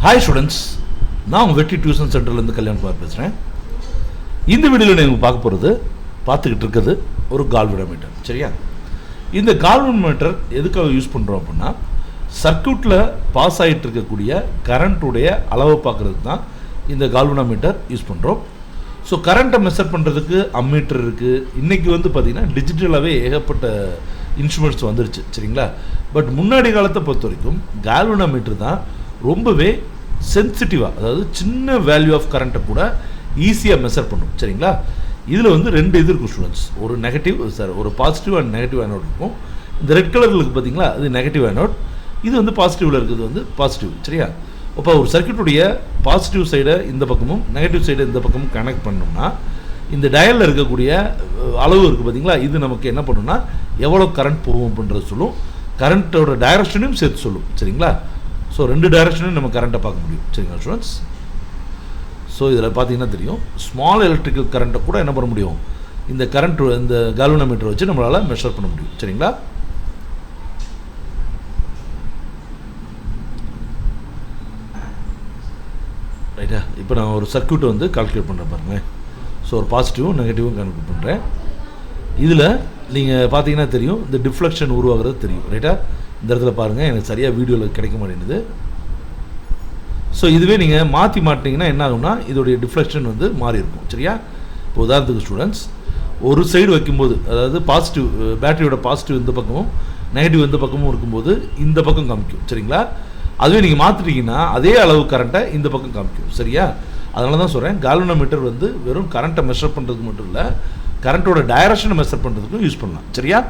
Hi students, நான் உங்கள் வெற்றி டியூஷன் சென்டர்லேருந்து கல்யாண்குமார் பேசுகிறேன். இந்த வீடியோவில் நீங்கள் பார்த்துக்கிட்டு இருக்கிறது ஒரு கால்வனோமீட்டர். சரியா? இந்த கால்வனோமீட்டர் எதுக்காக யூஸ் பண்ணுறோம் அப்படின்னா, சர்க்யூட்டில் பாஸ் ஆகிட்டு இருக்கக்கூடிய கரண்ட்டுடைய அளவை பார்க்குறதுக்கு தான் இந்த கால்வனோமீட்டர் யூஸ் பண்ணுறோம். ஸோ கரண்ட்டை மெஷர் பண்ணுறதுக்கு அம்மீட்டர் இருக்குது. இன்றைக்கி பார்த்திங்கன்னா டிஜிட்டலாகவே ஏகப்பட்ட இன்ஸ்ட்ருமெண்ட்ஸ் வந்துருச்சு. சரிங்களா? பட் முன்னாடி காலத்தை பொறுத்த வரைக்கும் கால்வனோமீட்டர் தான் ரொம்பவே சென்சிட்டிவாக, அதாவது சின்ன வேல்யூ ஆஃப் கரண்ட்டை கூட ஈஸியாக மெஷர் பண்ணும். சரிங்களா? இதில் ரெண்டு இது இருக்கும் ஸ்டூடெண்ட்ஸ், ஒரு நெகட்டிவ் ஒரு பாசிட்டிவ் அண்ட் நெகட்டிவ் ஆனோட் இருக்கும். இந்த ரெட் கலரில் இருக்குது பார்த்தீங்களா, அது நெகட்டிவ் ஆனோட். இது பாசிட்டிவில் இருக்கிறது பாசிட்டிவ். சரியா? அப்போ ஒரு சர்க்யூட்டுடைய பாசிட்டிவ் சைடை இந்த பக்கமும் நெகட்டிவ் சைடை இந்த பக்கமும் கனெக்ட் பண்ணோம்னா, இந்த டயலில் இருக்கக்கூடிய அளவு இருக்குது பார்த்தீங்களா, இது நமக்கு என்ன பண்ணுன்னா எவ்வளோ கரண்ட் போகும் அப்படின்றத சொல்லும். கரண்ட்டோட டைரக்ஷனையும் சேர்த்து சொல்லும். சரிங்களா? ஸோ ரெண்டு டைரக்ஷனையும் நம்ம கரண்ட்டை பார்க்க முடியும். சரிங்களா ஸ்டூடெண்ட்ஸ்? ஸோ இதில் பார்த்தீங்கன்னா தெரியும், ஸ்மால் எலக்ட்ரிக்கல் கரண்ட்டை கூட என்ன பண்ண முடியும், இந்த கரண்ட் இந்த கால்வனோமீட்டர் வச்சு நம்மளால் மெஷர் பண்ண முடியும். சரிங்களா? ரைட்டா? இப்போ நான் ஒரு சர்க்யூட்டை கால்குலேட் பண்ணுறேன் பாருங்கள். ஸோ ஒரு பாசிட்டிவும் நெகட்டிவும் கால்குலேட் பண்ணுறேன். இதில் நீங்கள் பார்த்தீங்கன்னா தெரியும், இந்த டிஃப்ளெக்ஷன் உருவாகிறது தெரியும். ரைட்டா? இந்த இடத்துல பாருங்கள், எனக்கு சரியாக வீடியோவில் கிடைக்க மாட்டேங்குது. ஸோ இதுவே நீங்கள் மாட்டினீங்கன்னா என்ன ஆகும்னா, இதோடைய டிஃப்ளெக்ஷன் மாறி இருக்கும். சரியா? இப்போ உதாரணத்துக்கு ஸ்டூடெண்ட்ஸ், ஒரு சைடு வைக்கும்போது, அதாவது பாசிட்டிவ் பேட்டரியோட பாசிட்டிவ் இந்த பக்கமும் நெகட்டிவ் இந்த பக்கமும் இருக்கும்போது இந்த பக்கம் காமிக்கும். சரிங்களா? அதுவே நீங்கள் மாற்றிட்டீங்கன்னா அதே அளவு கரண்ட்டை இந்த பக்கம் காமிக்கும். சரியா? அதனால தான் சொல்கிறேன், கால்வனோமீட்டர் வெறும் கரண்ட்டை மெஷர் பண்ணுறதுக்கு மட்டும் இல்லை, கரண்ட்டோட டைரக்ஷனை மெஷர் பண்ணுறதுக்கும் யூஸ் பண்ணலாம். சரியா?